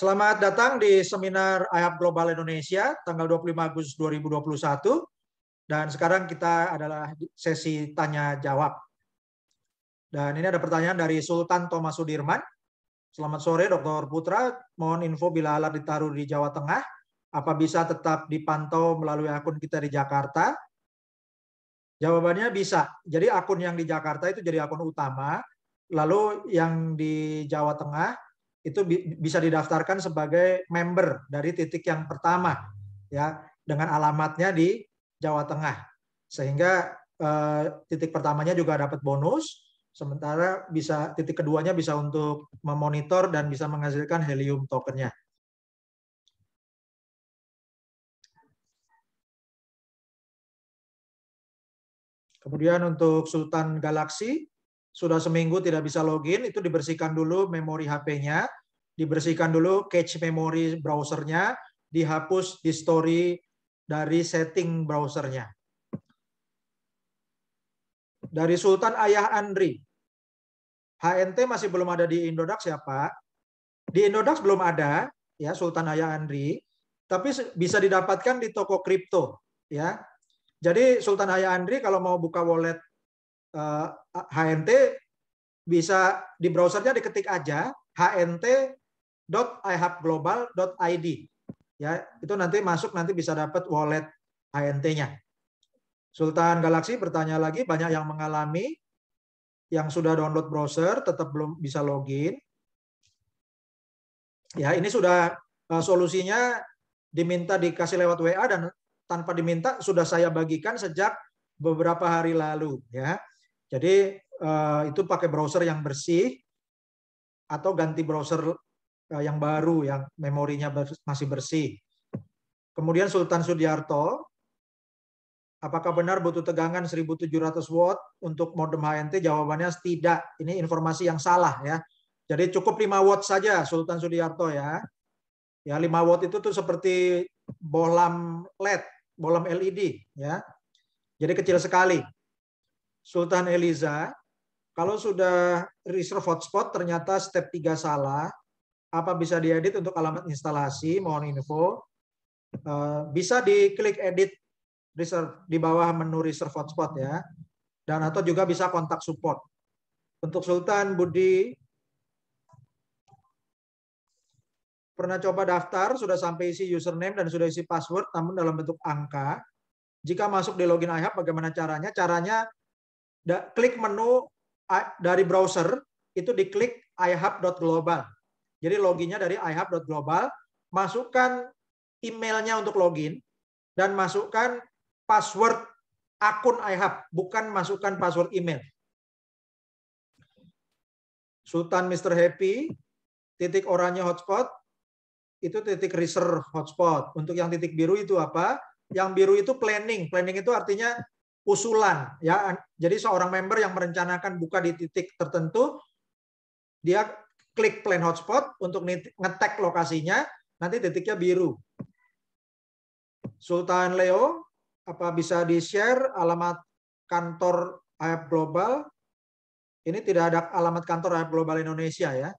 Selamat datang di seminar IHAP Global Indonesia tanggal 25 Agustus 2021. Dan sekarang kita adalah sesi tanya jawab. Dan ini ada pertanyaan dari Sultan Thomas Sudirman. Selamat sore Dr. Putra, mohon info bila alat ditaruh di Jawa Tengah, apa bisa tetap dipantau melalui akun kita di Jakarta? Jawabannya bisa. Jadi akun yang di Jakarta itu jadi akun utama, lalu yang di Jawa Tengah itu bisa didaftarkan sebagai member dari titik yang pertama, ya, dengan alamatnya di Jawa Tengah, sehingga titik pertamanya juga dapat bonus, sementara bisa titik keduanya bisa untuk memonitor dan bisa menghasilkan helium tokennya. Kemudian untuk Sultan Galaxy, sudah seminggu tidak bisa login, itu dibersihkan dulu memori HP-nya, dibersihkan dulu cache memori browsernya, dihapus di story dari setting browsernya. Dari Sultan Ayah Andri, HNT masih belum ada di Indodax ya Pak? Di Indodax belum ada, ya Sultan Ayah Andri, tapi bisa didapatkan di toko kripto, ya. Jadi Sultan Ayah Andri kalau mau buka wallet HNT bisa di browsernya diketik aja hnt.ihapglobal.id, ya, itu nanti masuk, nanti bisa dapat wallet HNT-nya. Sultan Galaxy bertanya lagi, banyak yang mengalami yang sudah download browser tetap belum bisa login. Ya, ini sudah solusinya, diminta dikasih lewat WA dan tanpa diminta sudah saya bagikan sejak beberapa hari lalu, ya. Jadi itu pakai browser yang bersih atau ganti browser yang baru yang memorinya masih bersih. Kemudian Sultan Sudiarto, apakah benar butuh tegangan 1700 watt untuk modem HNT? Jawabannya tidak. Ini informasi yang salah, ya. Jadi cukup 5 watt saja Sultan Sudiarto, ya. Ya, 5 watt itu tuh seperti bohlam LED, bohlam LED, ya. Jadi kecil sekali. Sultan Eliza, kalau sudah reserve hotspot ternyata step 3 salah, apa bisa diedit untuk alamat instalasi? Mohon info. Bisa diklik edit reserve di bawah menu reserve hotspot, ya. Dan atau juga bisa kontak support. Untuk Sultan Budi, pernah coba daftar, sudah sampai isi username dan sudah isi password, namun dalam bentuk angka. Jika masuk di login iHub, bagaimana caranya? Caranya klik menu dari browser, itu diklik ihub.global. Jadi loginnya dari ihub.global, masukkan emailnya untuk login, dan masukkan password akun iHub, bukan masukkan password email. Sultan Mr. Happy, titik oranye hotspot, itu titik reserve hotspot. Untuk yang titik biru itu apa? Yang biru itu planning. Planning itu artinya usulan, ya. Jadi seorang member yang merencanakan buka di titik tertentu, dia klik plan hotspot untuk ngetek lokasinya, nanti titiknya biru. Sultan Leo, apa bisa di-share alamat kantor IHAP Global? Ini tidak ada alamat kantor IHAP Global Indonesia, ya.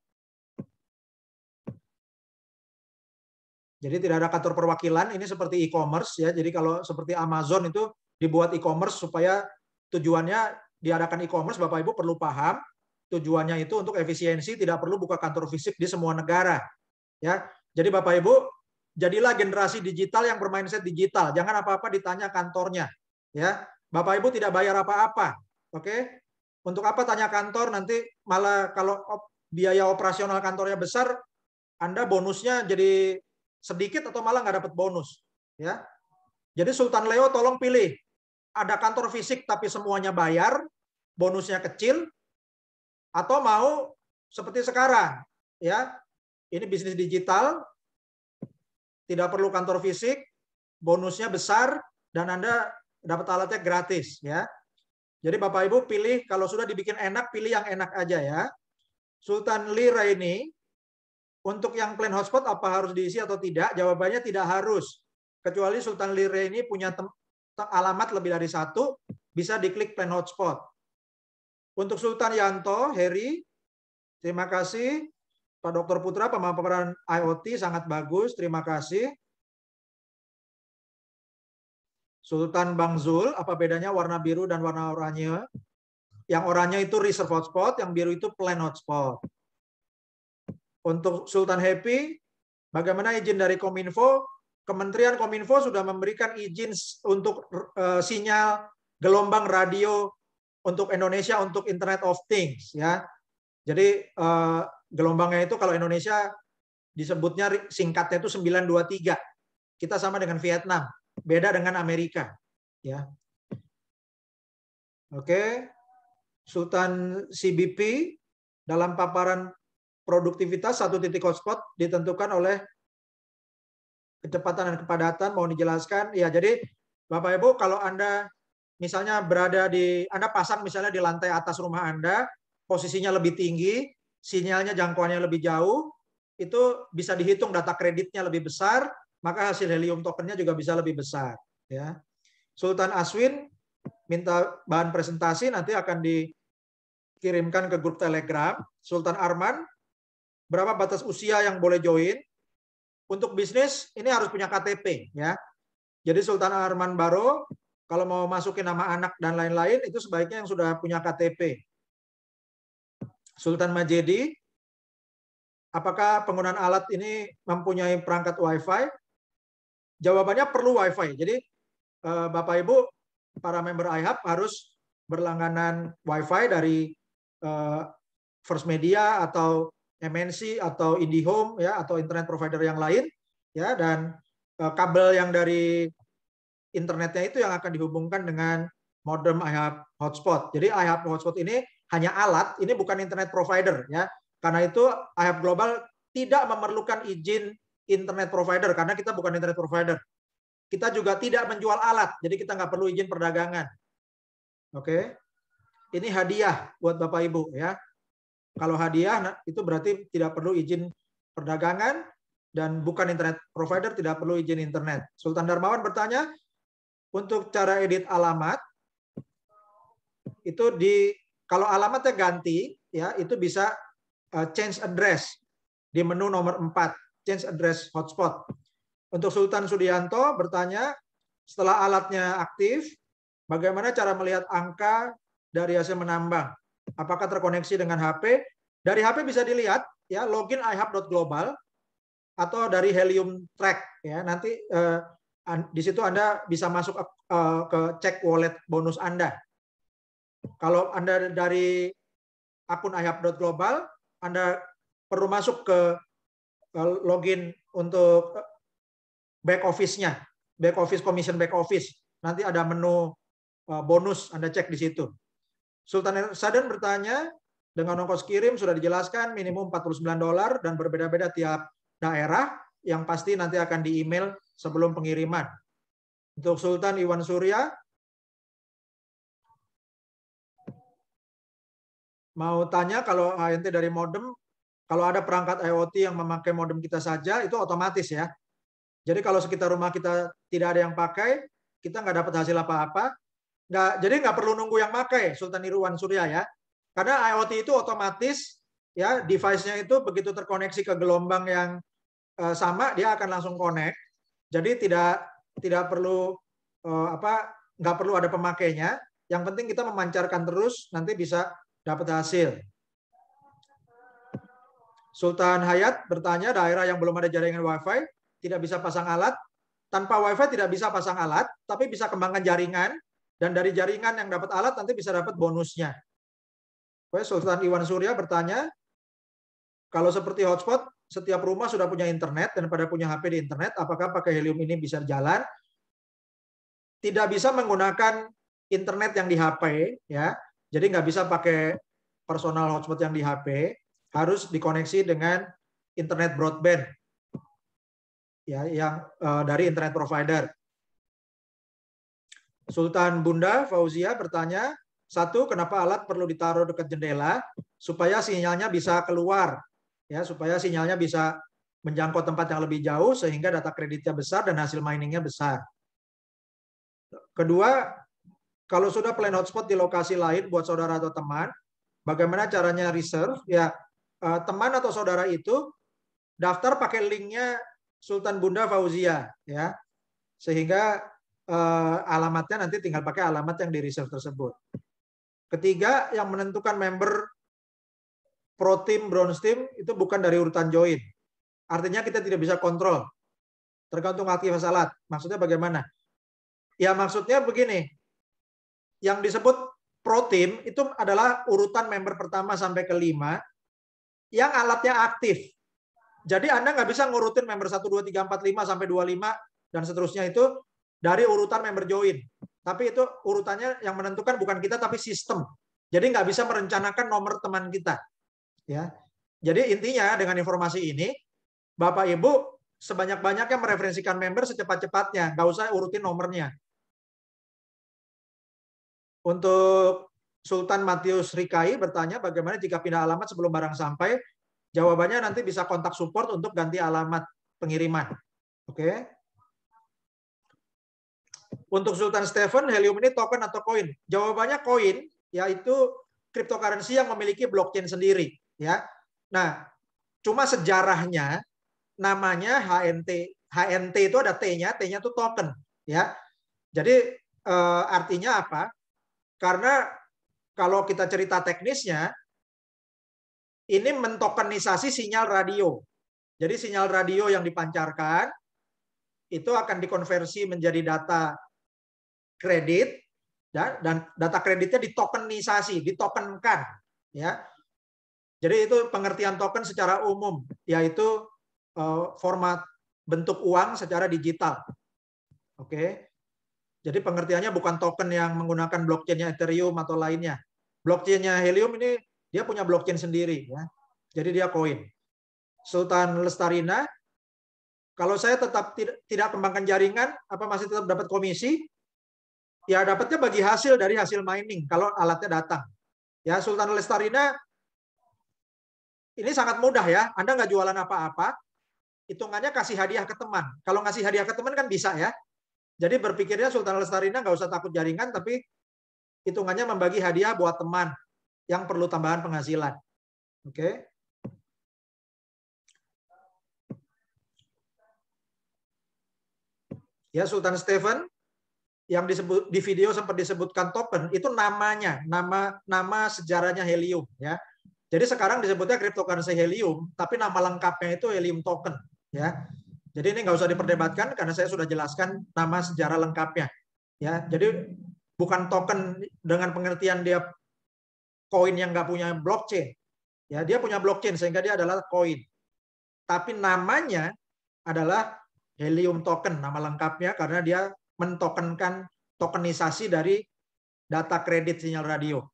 Jadi tidak ada kantor perwakilan, ini seperti e-commerce, ya. Jadi kalau seperti Amazon itu dibuat e-commerce supaya tujuannya diadakan e-commerce, Bapak Ibu perlu paham, tujuannya itu untuk efisiensi, tidak perlu buka kantor fisik di semua negara, ya. Jadi Bapak Ibu, jadilah generasi digital yang bermindset digital, jangan apa-apa ditanya kantornya, ya. Bapak Ibu tidak bayar apa-apa, oke? Untuk apa tanya kantor, nanti malah kalau biaya operasional kantornya besar, Anda bonusnya jadi sedikit atau malah nggak dapat bonus, ya. Jadi Sultan Leo tolong pilih, ada kantor fisik tapi semuanya bayar, bonusnya kecil, atau mau seperti sekarang, ya. Ini bisnis digital, tidak perlu kantor fisik, bonusnya besar, dan Anda dapat alatnya gratis, ya. Jadi Bapak Ibu pilih, kalau sudah dibikin enak, pilih yang enak aja, ya. Sultan Lira ini, untuk yang plan hotspot apa harus diisi atau tidak? Jawabannya tidak harus. Kecuali Sultan Lire ini punya alamat lebih dari satu, bisa diklik plan hotspot. Untuk Sultan Yanto, Heri, terima kasih. Pak Dr. Putra, pemaparan IoT sangat bagus, terima kasih. Sultan Bang Zul, apa bedanya warna biru dan warna oranye? Yang oranye itu reserve hotspot, yang biru itu plan hotspot. Untuk Sultan Happy, bagaimana izin dari Kominfo? Kementerian Kominfo sudah memberikan izin untuk sinyal gelombang radio untuk Indonesia untuk Internet of Things, ya. Jadi gelombangnya itu kalau Indonesia disebutnya singkatnya itu 923. Kita sama dengan Vietnam, beda dengan Amerika, ya. Oke. Sultan CBP dalam paparan produktivitas 1 titik hotspot ditentukan oleh kecepatan dan kepadatan. Mohon dijelaskan. Ya, jadi Bapak Ibu, kalau Anda misalnya Anda pasang misalnya di lantai atas rumah Anda, posisinya lebih tinggi, sinyalnya jangkauannya lebih jauh, itu bisa dihitung data kreditnya lebih besar, maka hasil helium tokennya juga bisa lebih besar. Ya. Sultan Aswin minta bahan presentasi, nanti akan dikirimkan ke grup Telegram. Sultan Arman, berapa batas usia yang boleh join? Untuk bisnis ini harus punya KTP, ya. Jadi Sultan Arman Baro kalau mau masukin nama anak dan lain-lain itu sebaiknya yang sudah punya KTP. Sultan Majedi, apakah penggunaan alat ini mempunyai perangkat Wi-Fi? Jawabannya perlu Wi-Fi. Jadi Bapak Ibu para member iHub harus berlangganan Wi-Fi dari First Media atau MNC atau IndiHome, ya, atau internet provider yang lain, ya, dan kabel yang dari internetnya itu yang akan dihubungkan dengan modem iHub hotspot. Jadi iHub hotspot ini hanya alat, ini bukan internet provider, ya. Karena itu iHub Global tidak memerlukan izin internet provider karena kita bukan internet provider. Kita juga tidak menjual alat, jadi kita nggak perlu izin perdagangan. Oke, ini hadiah buat Bapak Ibu, ya. Kalau hadiah itu berarti tidak perlu izin perdagangan dan bukan internet provider, tidak perlu izin internet. Sultan Darmawan bertanya, untuk cara edit alamat itu kalau alamatnya ganti, ya, itu bisa change address di menu nomor 4, change address hotspot. Untuk Sultan Sudianto bertanya, setelah alatnya aktif, bagaimana cara melihat angka dari hasil menambang? Apakah terkoneksi dengan HP? Dari HP bisa dilihat, ya, login iHub.global atau dari Helium Track, ya. Nanti di situ Anda bisa masuk ke cek wallet bonus Anda. Kalau Anda dari akun iHub.global, Anda perlu masuk ke login untuk back office-nya, back office commission back office. Nanti ada menu bonus, Anda cek di situ. Sultan Sadan bertanya, dengan ongkos kirim sudah dijelaskan minimum $49 dan berbeda-beda tiap daerah, yang pasti nanti akan di email sebelum pengiriman. Untuk Sultan Iwan Surya, mau tanya kalau HNT dari modem, kalau ada perangkat IoT yang memakai modem kita saja, itu otomatis, ya. Jadi kalau sekitar rumah kita tidak ada yang pakai, kita nggak dapat hasil apa-apa. Jadi nggak perlu nunggu yang pakai, Sultan Irwan Surya, ya. Karena IoT itu otomatis, ya, device-nya itu begitu terkoneksi ke gelombang yang sama, dia akan langsung connect. Jadi tidak perlu nggak perlu ada pemakainya. Yang penting kita memancarkan terus, nanti bisa dapat hasil. Sultan Hayat bertanya, daerah yang belum ada jaringan Wi-Fi tidak bisa pasang alat. Tanpa Wi-Fi tidak bisa pasang alat, tapi bisa kembangkan jaringan, dan dari jaringan yang dapat alat nanti bisa dapat bonusnya. Sultan Iwan Surya bertanya, kalau seperti hotspot, setiap rumah sudah punya internet dan pada punya HP di internet, apakah pakai Helium ini bisa jalan? Tidak bisa menggunakan internet yang di HP, ya. Jadi nggak bisa pakai personal hotspot yang di HP, harus dikoneksi dengan internet broadband, ya, yang dari internet provider. Sultan Bunda Fauzia bertanya, 1, kenapa alat perlu ditaruh dekat jendela supaya sinyalnya bisa keluar, ya, supaya sinyalnya bisa menjangkau tempat yang lebih jauh sehingga data kreditnya besar dan hasil miningnya besar. Kedua, kalau sudah plan hotspot di lokasi lain buat saudara atau teman, bagaimana caranya reserve? Ya, teman atau saudara itu daftar pakai linknya Sultan Bunda Fauzia, ya, sehingga alamatnya nanti tinggal pakai alamat yang di reserve tersebut. Ketiga, yang menentukan member pro team, bronze team itu bukan dari urutan join. Artinya kita tidak bisa kontrol, tergantung aktivitas alat. Maksudnya bagaimana? Ya maksudnya begini, yang disebut pro team itu adalah urutan member pertama sampai ke-5 yang alatnya aktif. Jadi Anda nggak bisa ngurutin member 1, 2, 3, 4, 5 sampai 25 dan seterusnya itu dari urutan member join. Tapi itu urutannya yang menentukan bukan kita tapi sistem. Jadi nggak bisa merencanakan nomor teman kita. Ya. Jadi intinya dengan informasi ini, Bapak Ibu sebanyak-banyaknya mereferensikan member secepat-cepatnya, nggak usah urutin nomornya. Untuk Sultan Matius Rikai bertanya bagaimana jika pindah alamat sebelum barang sampai. Jawabannya nanti bisa kontak support untuk ganti alamat pengiriman. Oke. Untuk Sultan Stephen, helium ini token atau koin? Jawabannya koin, yaitu cryptocurrency yang memiliki blockchain sendiri. Ya. Nah, cuma sejarahnya namanya HNT. HNT itu ada T-nya, T-nya itu token. Ya. Jadi artinya apa? Karena kalau kita cerita teknisnya, ini mentokenisasi sinyal radio. Jadi sinyal radio yang dipancarkan itu akan dikonversi menjadi data kredit, dan data kreditnya ditokenisasi, ditokenkan, ya. Jadi itu pengertian token secara umum, yaitu format bentuk uang secara digital. Oke. Jadi pengertiannya bukan token yang menggunakan blockchain-nya Ethereum atau lainnya. Blockchain-nya Helium ini dia punya blockchain sendiri, ya. Jadi dia koin. Sultan Lestarina, kalau saya tetap tidak kembangkan jaringan, apa masih tetap dapat komisi? Ya dapatnya bagi hasil dari hasil mining kalau alatnya datang. Ya Sultan Lestarina ini sangat mudah ya. Anda nggak jualan apa-apa, hitungannya kasih hadiah ke teman. Kalau ngasih hadiah ke teman kan bisa ya. Jadi berpikirnya Sultan Lestarina nggak usah takut jaringan, tapi hitungannya membagi hadiah buat teman yang perlu tambahan penghasilan. Oke. Ya Sultan Stephen yang disebut di video sempat disebutkan token itu namanya, nama sejarahnya Helium ya. Jadi sekarang disebutnya cryptocurrency Helium, tapi nama lengkapnya itu Helium token ya. Jadi ini nggak usah diperdebatkan karena saya sudah jelaskan nama sejarah lengkapnya ya. Jadi bukan token dengan pengertian dia koin yang nggak punya blockchain. Ya, dia punya blockchain sehingga dia adalah koin. Tapi namanya adalah Helium token, nama lengkapnya karena dia mentokenkan tokenisasi dari data kredit sinyal radio.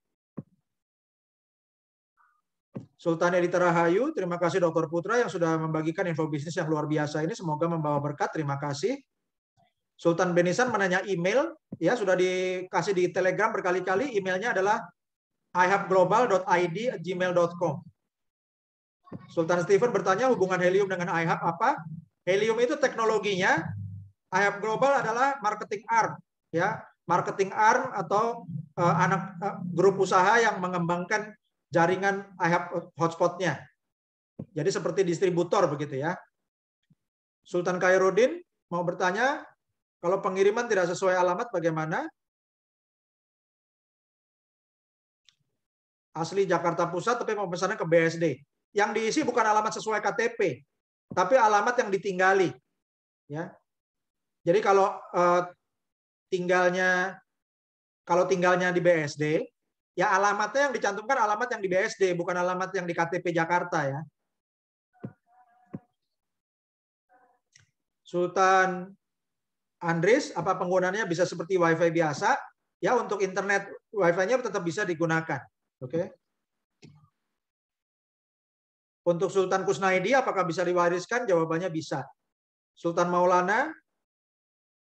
Sultan Edita Rahayu, terima kasih Dr. Putra yang sudah membagikan info bisnis yang luar biasa ini. Semoga membawa berkat. Terima kasih. Sultan Benisan menanya email, ya sudah dikasih di Telegram berkali-kali. Emailnya adalah ihubglobal.id@gmail.com. Sultan Stephen bertanya hubungan Helium dengan iHub apa? Helium itu teknologinya, iHub Global adalah marketing arm, ya, marketing arm atau grup usaha yang mengembangkan jaringan iHub hotspotnya. Jadi seperti distributor begitu ya. Sultan Khairuddin mau bertanya, kalau pengiriman tidak sesuai alamat bagaimana? Asli Jakarta Pusat tapi mau pesannya ke BSD. Yang diisi bukan alamat sesuai KTP, tapi alamat yang ditinggali. Ya. Jadi kalau tinggalnya di BSD, ya alamatnya yang dicantumkan alamat yang di BSD, bukan alamat yang di KTP Jakarta ya. Sultan Andres, apa penggunaannya bisa seperti WiFi biasa? Ya, untuk internet WiFi-nya tetap bisa digunakan. Oke. Untuk Sultan Kusnaidi, apakah bisa diwariskan? Jawabannya bisa. Sultan Maulana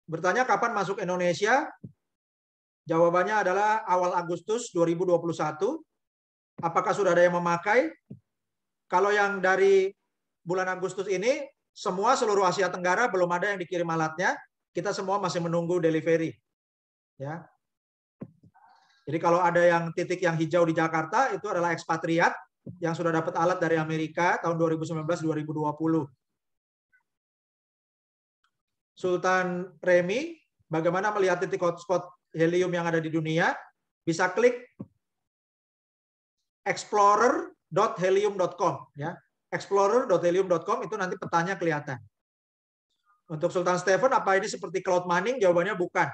bertanya kapan masuk Indonesia? Jawabannya adalah awal Agustus 2021. Apakah sudah ada yang memakai? Kalau yang dari bulan Agustus ini, seluruh Asia Tenggara belum ada yang dikirim alatnya. Kita semua masih menunggu delivery. Ya. Jadi kalau ada yang titik yang hijau di Jakarta, itu adalah ekspatriat. yang sudah dapat alat dari Amerika tahun 2019-2020. Sultan Remi, bagaimana melihat titik hotspot helium yang ada di dunia? Bisa klik explorer.helium.com ya. Explorer.helium.com itu nanti petanya kelihatan. Untuk Sultan Stephen, apa ini seperti cloud mining? Jawabannya bukan.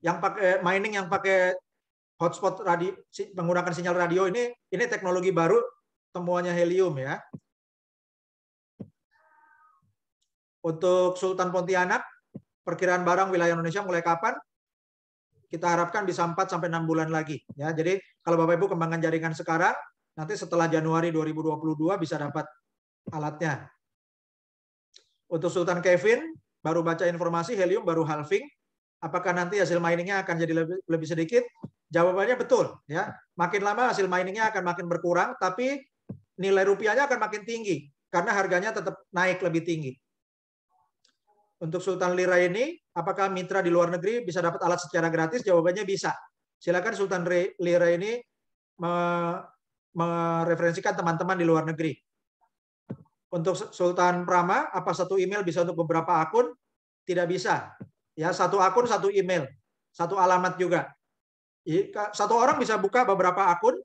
Yang pakai mining yang pakai hotspot radio menggunakan sinyal radio ini teknologi baru, temuannya helium ya. Untuk Sultan Pontianak, perkiraan barang wilayah Indonesia mulai kapan? Kita harapkan bisa 4 sampai 6 bulan lagi ya. Jadi kalau Bapak Ibu kembangkan jaringan sekarang, nanti setelah Januari 2022 bisa dapat alatnya. Untuk Sultan Kevin, baru baca informasi helium baru halving. Apakah nanti hasil miningnya akan jadi lebih sedikit? Jawabannya betul ya. Makin lama hasil miningnya akan makin berkurang, tapi nilai rupiahnya akan makin tinggi karena harganya tetap naik lebih tinggi. Untuk Sultan Lira ini, apakah mitra di luar negeri bisa dapat alat secara gratis? Jawabannya bisa. Silakan Sultan Lira ini mereferensikan teman-teman di luar negeri. Untuk Sultan Prama, apa satu email bisa untuk beberapa akun? Tidak bisa. Ya, satu akun, satu email, satu alamat juga. Satu orang bisa buka beberapa akun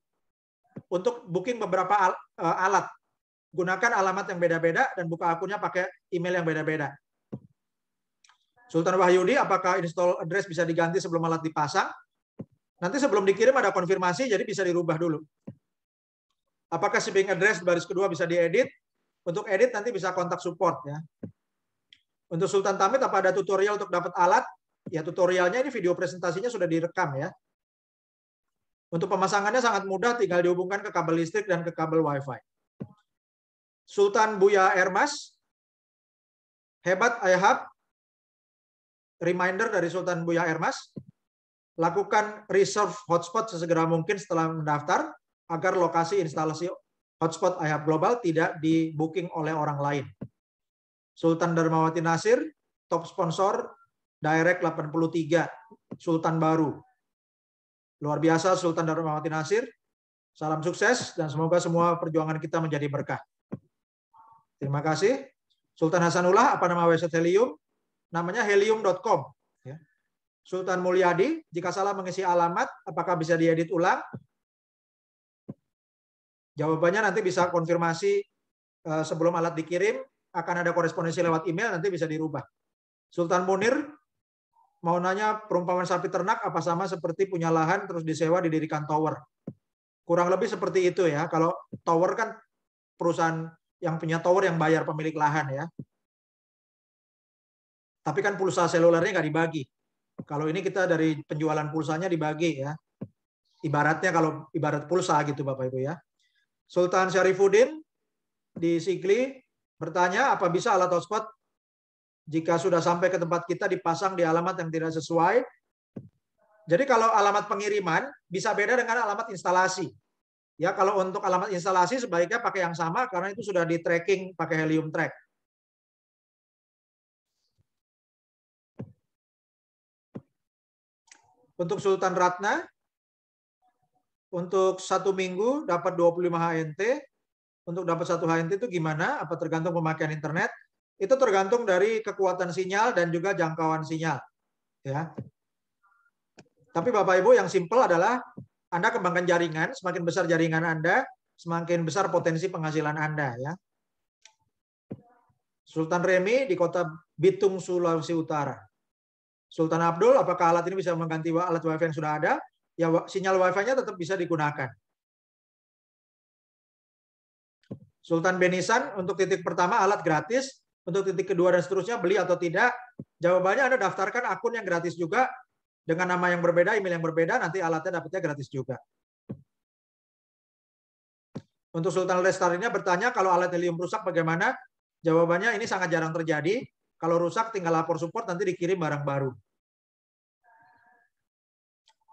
untuk booking beberapa alat. Gunakan alamat yang beda-beda dan buka akunnya pakai email yang beda-beda. Sultan Wahyudi, apakah install address bisa diganti sebelum alat dipasang? Nanti sebelum dikirim ada konfirmasi, jadi bisa dirubah dulu. Apakah shipping address baris kedua bisa diedit? Untuk edit nanti bisa kontak support ya. Untuk Sultan Tamit, apa ada tutorial untuk dapat alat? Ya, tutorialnya ini video presentasinya sudah direkam ya. Untuk pemasangannya sangat mudah, tinggal dihubungkan ke kabel listrik dan ke kabel WiFi. Sultan Buya Ermas, hebat Ayahab. Reminder dari Sultan Buya Ermas, lakukan reserve hotspot sesegera mungkin setelah mendaftar agar lokasi instalasi hotspot IHAB Global tidak di booking oleh orang lain. Sultan Darmawati Nasir, top sponsor Direct 83, Sultan baru. Luar biasa Sultan Darmawati Nasir. Salam sukses dan semoga semua perjuangan kita menjadi berkah. Terima kasih. Sultan Hasanullah, apa nama website helium? Namanya helium.com. Sultan Mulyadi, jika salah mengisi alamat, apakah bisa diedit ulang? Jawabannya nanti bisa konfirmasi sebelum alat dikirim, akan ada korespondensi lewat email, nanti bisa dirubah. Sultan Munir, mau nanya perumpamaan sapi ternak, apa sama seperti punya lahan, terus disewa, didirikan tower? Kurang lebih seperti itu ya. Kalau tower kan perusahaan yang punya tower yang bayar pemilik lahan ya. Tapi kan pulsa selulernya nggak dibagi. Kalau ini kita dari penjualan pulsanya dibagi ya. Ibaratnya kalau ibarat pulsa gitu Bapak Ibu ya. Sultan Syarifuddin di Sigli bertanya, apa bisa alat hotspot jika sudah sampai ke tempat kita dipasang di alamat yang tidak sesuai? Jadi kalau alamat pengiriman bisa beda dengan alamat instalasi. Ya, kalau untuk alamat instalasi sebaiknya pakai yang sama karena itu sudah di tracking pakai Helium Track. Untuk Sultan Ratna, untuk 1 minggu dapat 25 HNT. Untuk dapat 1 HNT itu gimana? Apa tergantung pemakaian internet? Itu tergantung dari kekuatan sinyal dan juga jangkauan sinyal. Ya. Tapi Bapak Ibu yang simpel adalah Anda kembangkan jaringan, semakin besar jaringan Anda, semakin besar potensi penghasilan Anda. Ya. Sultan Remi di kota Bitung, Sulawesi Utara. Sultan Abdul, apakah alat ini bisa mengganti alat WiFi yang sudah ada? Ya, sinyal WiFi-nya tetap bisa digunakan. Sultan Benisan, untuk titik pertama alat gratis, untuk titik kedua dan seterusnya beli atau tidak? Jawabannya Anda daftarkan akun yang gratis juga, dengan nama yang berbeda, email yang berbeda, nanti alatnya dapatnya gratis juga. Untuk Sultan Lestarinya bertanya, kalau alat helium rusak bagaimana? Jawabannya ini sangat jarang terjadi. Kalau rusak tinggal lapor support, nanti dikirim barang baru.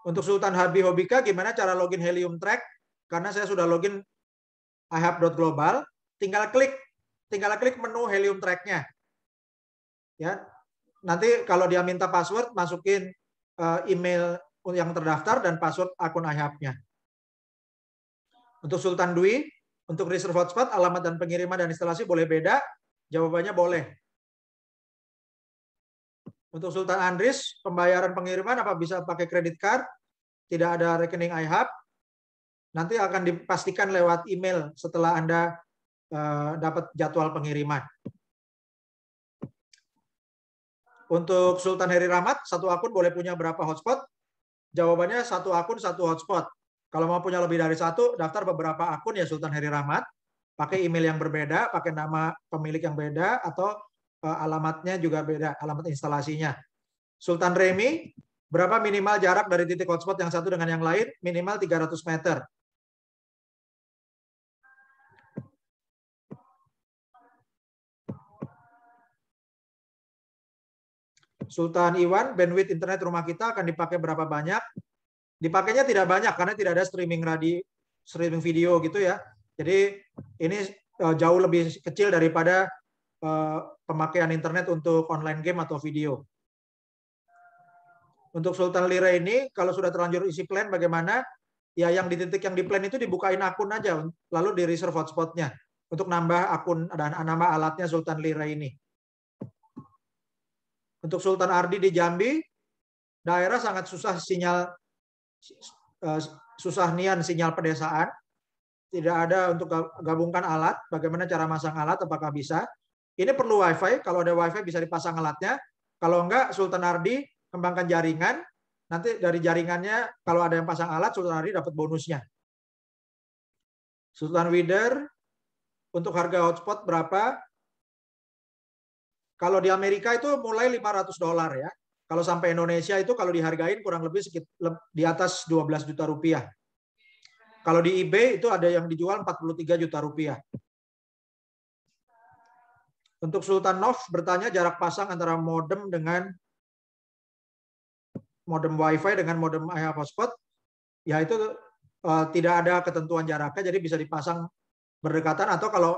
Untuk Sultan Habi Hobika, gimana cara login Helium Track? Karena saya sudah login ihab.global, tinggal klik menu Helium Track-nya. Ya, nanti kalau dia minta password, masukin email yang terdaftar dan password akun ihab-nya. Untuk Sultan Dwi, untuk reserve hotspot, alamat dan pengiriman dan instalasi boleh beda? Jawabannya boleh. Untuk Sultan Andris, pembayaran pengiriman apa bisa pakai kredit card? Tidak ada rekening iHub. Nanti akan dipastikan lewat email setelah Anda dapat jadwal pengiriman. Untuk Sultan Heri Rahmat, satu akun boleh punya berapa hotspot? Jawabannya satu akun, satu hotspot. Kalau mau punya lebih dari satu, daftar beberapa akun ya Sultan Heri Rahmat. Pakai email yang berbeda, pakai nama pemilik yang beda, atau alamatnya juga beda, alamat instalasinya. Sultan Remi, berapa minimal jarak dari titik hotspot yang satu dengan yang lain? Minimal 300 meter. Sultan Iwan, bandwidth internet rumah kita akan dipakai berapa banyak? Dipakainya tidak banyak karena tidak ada streaming video gitu ya. Jadi ini jauh lebih kecil daripada pemakaian internet untuk online game atau video. Untuk Sultan Lira ini, kalau sudah terlanjur isi plan bagaimana? Ya yang di titik yang di plan itu dibukain akun aja, lalu di reserve hotspotnya untuk nambah akun dan nama alatnya Sultan Lira ini. Untuk Sultan Ardi di Jambi, daerah sangat susah sinyal, susah nian sinyal pedesaan. Tidak ada untuk gabungkan alat. Bagaimana cara masang alat? Apakah bisa? Ini perlu WiFi. Kalau ada WiFi bisa dipasang alatnya. Kalau enggak, Sultan Ardi kembangkan jaringan. Nanti dari jaringannya, kalau ada yang pasang alat, Sultan Ardi dapat bonusnya. Sultan Wider, untuk harga hotspot berapa? Kalau di Amerika itu mulai $500 ya. Kalau sampai Indonesia itu kalau dihargain kurang lebih di atas 12 juta rupiah. Kalau di eBay itu ada yang dijual 43 juta rupiah. Untuk Sultan Nov bertanya jarak pasang antara modem dengan modem WiFi dengan modem iHub hotspot. Ya itu tidak ada ketentuan jaraknya, jadi bisa dipasang berdekatan atau kalau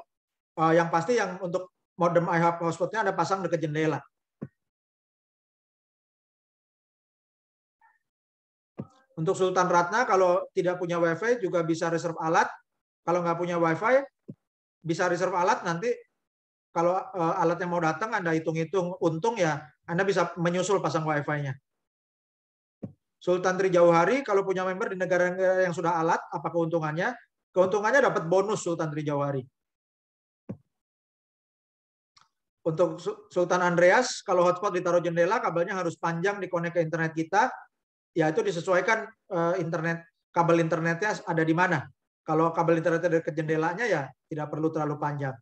yang pasti yang untuk modem iHub hotspotnya Anda pasang dekat jendela. Untuk Sultan Ratna, kalau tidak punya WiFi juga bisa reserve alat. Kalau nggak punya WiFi, bisa reserve alat. Nanti kalau alat yang mau datang, Anda hitung-hitung untung ya, Anda bisa menyusul pasang WiFi-nya. Sultan Trijauhari, kalau punya member di negara-negara yang sudah alat, apa keuntungannya? Keuntungannya dapat bonus Sultan Trijauhari. Untuk Sultan Andreas, kalau hotspot ditaruh jendela, kabelnya harus panjang dikonek ke internet kita. Ya itu disesuaikan kabel internetnya ada di mana. Kalau kabel internetnya dekat jendelanya ya tidak perlu terlalu panjang.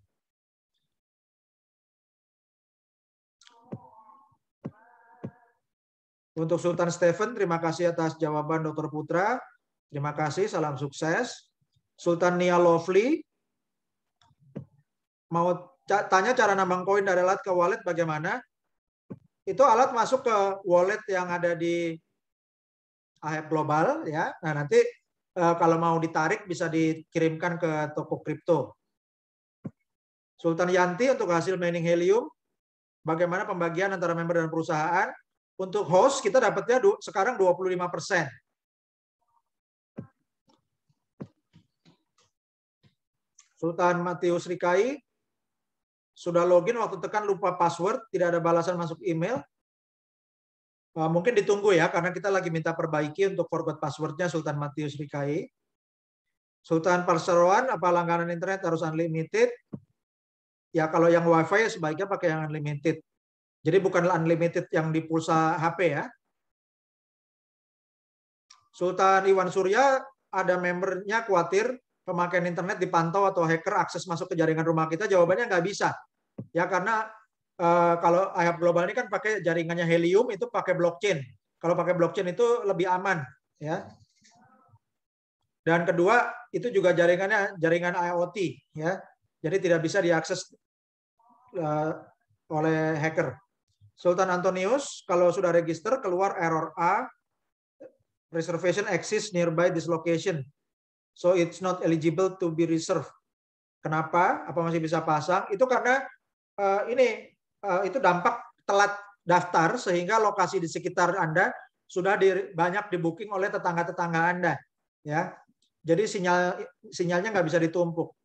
Untuk Sultan Stephen, terima kasih atas jawaban Dr. Putra. Terima kasih, salam sukses. Sultan Nia Lovely, mau tanya cara nambang koin dari alat ke wallet bagaimana? Itu alat masuk ke wallet yang ada di iHub Global ya. Nah, nanti kalau mau ditarik bisa dikirimkan ke toko kripto. Sultan Yanti untuk hasil mining helium, bagaimana pembagian antara member dan perusahaan? Untuk host kita dapatnya sekarang 25%. Sultan Matius Rikai, sudah login waktu tekan lupa password, tidak ada balasan masuk email. Mungkin ditunggu ya, karena kita lagi minta perbaiki untuk forgot passwordnya Sultan Matius Rikai. Sultan Parsaroan, apa langganan internet harus unlimited? Ya kalau yang WiFi sebaiknya pakai yang unlimited. Jadi bukan unlimited yang di pulsa HP ya. Sultan Iwan Surya, ada membernya khawatir pemakaian internet dipantau atau hacker akses masuk ke jaringan rumah kita. Jawabannya nggak bisa. Ya karena kalau iHub Global ini kan pakai jaringannya Helium, itu pakai blockchain. Kalau pakai blockchain itu lebih aman. Ya. Dan kedua, itu juga jaringan IoT. Ya. Jadi tidak bisa diakses oleh hacker. Sultan Antonius, kalau sudah register, keluar error A, reservation exists nearby this location. So it's not eligible to be reserved. Kenapa? Apa masih bisa pasang? Itu karena itu dampak telat daftar sehingga lokasi di sekitar Anda sudah banyak di booking oleh tetangga-tetangga Anda. Ya. Jadi sinyalnya nggak bisa ditumpuk.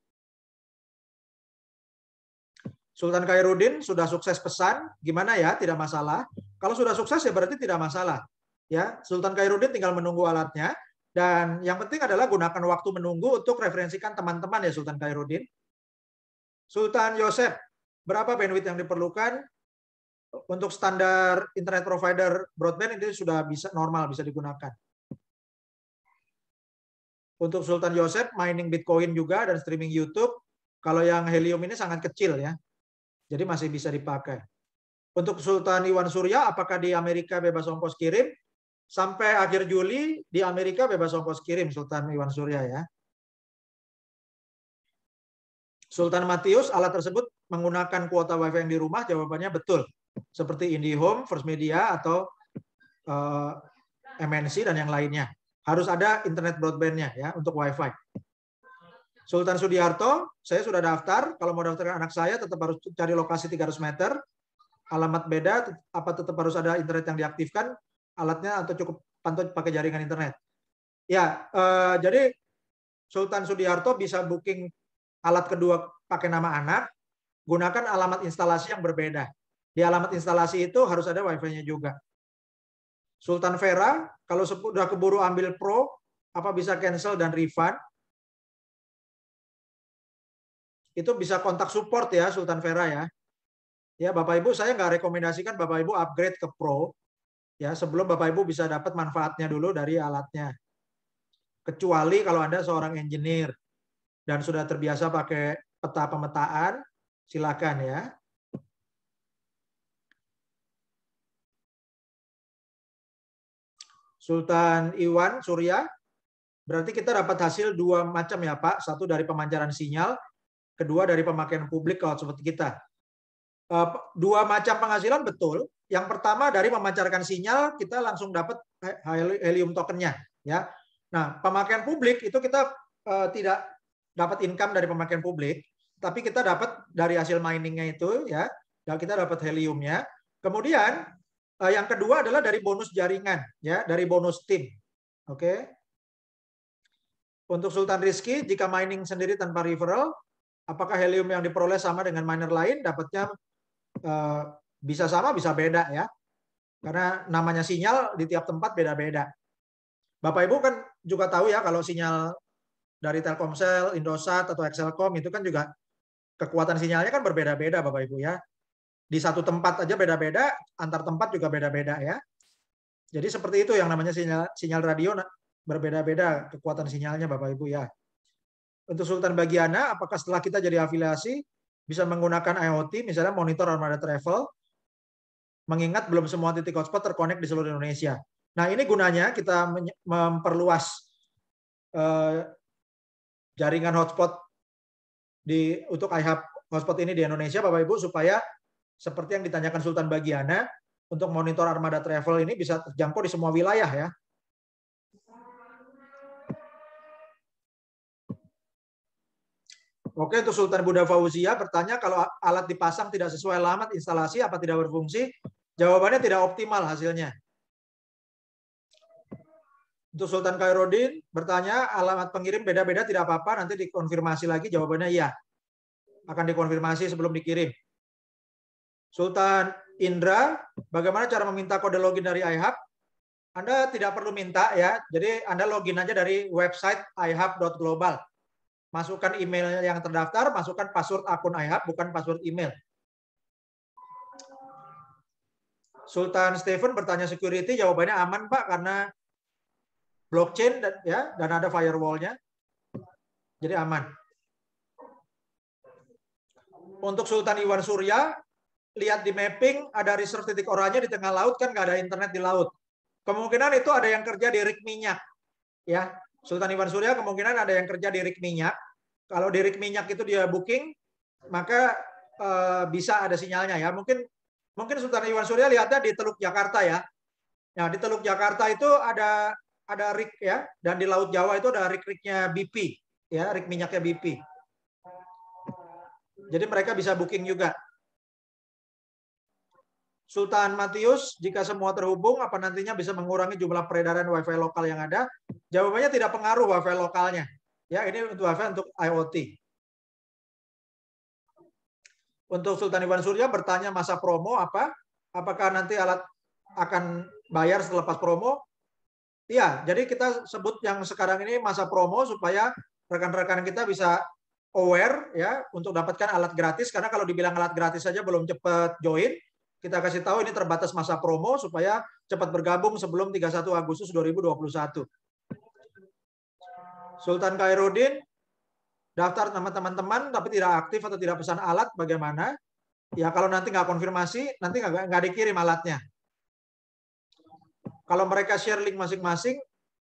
Sultan Khairuddin sudah sukses pesan, gimana ya? Tidak masalah. Kalau sudah sukses ya berarti tidak masalah. Ya, Sultan Khairuddin tinggal menunggu alatnya. Dan yang penting adalah gunakan waktu menunggu untuk referensikan teman-teman ya Sultan Khairuddin. Sultan Yosef, berapa bandwidth yang diperlukan? Untuk standar internet provider broadband itu sudah bisa normal, bisa digunakan. Untuk Sultan Yosef, mining Bitcoin juga dan streaming YouTube. Kalau yang Helium ini sangat kecil ya. Jadi masih bisa dipakai. Untuk Sultan Iwan Surya, apakah di Amerika bebas ongkos kirim? Sampai akhir Juli di Amerika bebas ongkos kirim Sultan Iwan Surya ya. Sultan Matius, alat tersebut menggunakan kuota WiFi yang di rumah? Jawabannya betul. Seperti IndiHome, First Media, atau MNC dan yang lainnya. Harus ada internet broadband-nya ya untuk WiFi. Sultan Sudiarto, saya sudah daftar. Kalau mau daftarkan anak saya tetap harus cari lokasi 300 meter. Alamat beda, apa tetap harus ada internet yang diaktifkan alatnya atau cukup pantau pakai jaringan internet? Ya, jadi Sultan Sudiarto bisa booking alat kedua pakai nama anak, gunakan alamat instalasi yang berbeda. Di alamat instalasi itu harus ada WiFi-nya juga. Sultan Vera, kalau sudah keburu ambil Pro, apa bisa cancel dan refund? Itu bisa kontak support ya Sultan Vera ya. Ya Bapak Ibu, saya nggak rekomendasikan Bapak Ibu upgrade ke Pro ya sebelum Bapak Ibu bisa dapat manfaatnya dulu dari alatnya. Kecuali kalau Anda seorang engineer dan sudah terbiasa pakai peta pemetaan, silakan ya. Sultan Iwan Surya, berarti kita dapat hasil dua macam ya Pak. Satu dari pemancaran sinyal, kedua dari pemakaian publik kalau seperti kita. Dua macam penghasilan betul. Yang pertama dari memancarkan sinyal kita langsung dapat helium tokennya ya. Nah, pemakaian publik itu kita tidak dapat income dari pemakaian publik, tapi kita dapat dari hasil miningnya itu ya, dan kita dapat heliumnya. Kemudian yang kedua adalah dari bonus jaringan ya, dari bonus tim. Oke. Untuk Sultan Rizky, jika mining sendiri tanpa referral, apakah helium yang diperoleh sama dengan miner lain? Dapatnya bisa sama, bisa beda ya. Karena namanya sinyal di tiap tempat beda-beda. Bapak Ibu kan juga tahu ya kalau sinyal dari Telkomsel, Indosat atau Excelcom itu kan juga kekuatan sinyalnya kan berbeda-beda Bapak Ibu ya. Di satu tempat aja beda-beda, antar tempat juga beda-beda ya. Jadi seperti itu yang namanya sinyal radio berbeda-beda kekuatan sinyalnya Bapak Ibu ya. Untuk Sultan Bagiana, apakah setelah kita jadi afiliasi bisa menggunakan IoT, misalnya monitor armada travel, mengingat belum semua titik hotspot terkonek di seluruh Indonesia. Nah, ini gunanya kita memperluas jaringan hotspot untuk iHub hotspot ini di Indonesia, Bapak Ibu, supaya seperti yang ditanyakan Sultan Bagiana, untuk monitor armada travel ini bisa terjangkau di semua wilayah ya. Oke, untuk Sultan Buddha Fauzia bertanya kalau alat dipasang tidak sesuai alamat instalasi apa tidak berfungsi? Jawabannya tidak optimal hasilnya. Untuk Sultan Khairuddin bertanya alamat pengirim beda-beda tidak apa-apa, nanti dikonfirmasi lagi, jawabannya iya. Akan dikonfirmasi sebelum dikirim. Sultan Indra, bagaimana cara meminta kode login dari iHub? Anda tidak perlu minta ya, jadi Anda login aja dari website ihub.global. Masukkan email yang terdaftar, masukkan password akun iHub, bukan password email. Sultan Stephen bertanya security, jawabannya aman Pak, karena blockchain dan ada firewall-nya. Jadi aman. Untuk Sultan Iwan Surya, lihat di mapping, ada reserve titik oranye di tengah laut, kan nggak ada internet di laut. Kemungkinan itu ada yang kerja di rig minyak. Ya, Sultan Iwan Surya kemungkinan ada yang kerja di rig minyak. Kalau di rig minyak itu dia booking, maka bisa ada sinyalnya ya. Mungkin Sultan Iwan Surya lihatnya di Teluk Jakarta ya. Nah, di Teluk Jakarta itu ada rig ya, dan di Laut Jawa itu ada rig-rignya BP ya, rig minyaknya BP. Jadi mereka bisa booking juga. Sultan Matius, jika semua terhubung, apa nantinya bisa mengurangi jumlah peredaran Wi-Fi lokal yang ada? Jawabannya tidak pengaruh Wi-Fi lokalnya. Ya, ini untuk Wi-Fi untuk IoT. Untuk Sultan Iwan Surya bertanya masa promo apa? Apakah nanti alat akan bayar setelah pas promo? Iya, jadi kita sebut yang sekarang ini masa promo supaya rekan-rekan kita bisa aware ya untuk dapatkan alat gratis, karena kalau dibilang alat gratis saja belum cepat join, kita kasih tahu ini terbatas masa promo supaya cepat bergabung sebelum 31 Agustus 2021. Sultan Khairuddin, daftar nama teman-teman tapi tidak aktif atau tidak pesan alat, bagaimana? Ya kalau nanti nggak konfirmasi, nanti nggak dikirim alatnya. Kalau mereka share link masing-masing,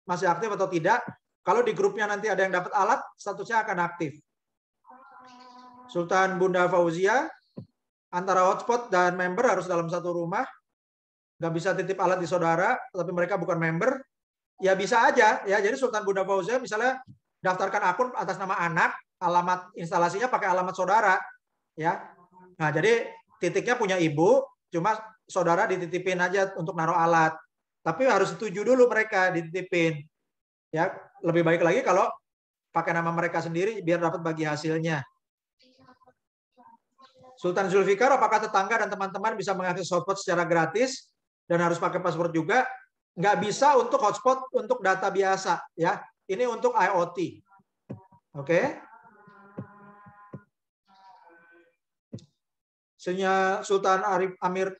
masih aktif atau tidak. Kalau di grupnya nanti ada yang dapat alat, statusnya akan aktif. Sultan Bunda Fauzia, antara hotspot dan member harus dalam satu rumah. Nggak bisa titip alat di saudara, tapi mereka bukan member. Ya bisa aja. Ya, jadi Sultan Bunda Fauzia misalnya daftarkan akun atas nama anak, alamat instalasinya pakai alamat saudara. Ya. Nah, jadi titiknya punya ibu, cuma saudara dititipin aja untuk naruh alat. Tapi harus setuju dulu mereka dititipin. Ya, lebih baik lagi kalau pakai nama mereka sendiri biar dapat bagi hasilnya. Sultan Zulfikar, apakah tetangga dan teman-teman bisa mengakses hotspot secara gratis dan harus pakai password juga? Nggak bisa untuk hotspot untuk data biasa, ya. Ini untuk IoT. Oke. Sultan Arif Amir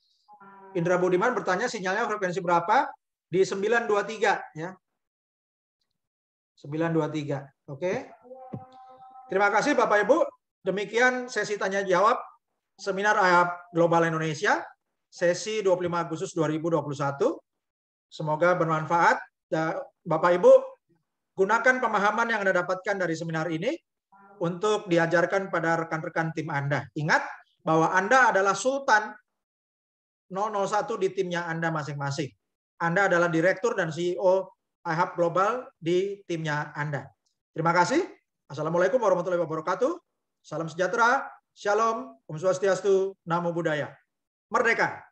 Indra Budiman bertanya sinyalnya frekuensi berapa? Di 923 ya. 923. Oke. Terima kasih Bapak Ibu. Demikian sesi tanya jawab seminar IHAP Global Indonesia sesi 25 Agustus 2021. Semoga bermanfaat. Bapak Ibu, gunakan pemahaman yang Anda dapatkan dari seminar ini untuk diajarkan pada rekan-rekan tim Anda. Ingat bahwa Anda adalah Sultan 001 di timnya Anda masing-masing. Anda adalah Direktur dan CEO IHAP Global di timnya Anda. Terima kasih. Assalamualaikum warahmatullahi wabarakatuh. Salam sejahtera. Shalom. Om Swastiastu. Namo Buddhaya. Merdeka.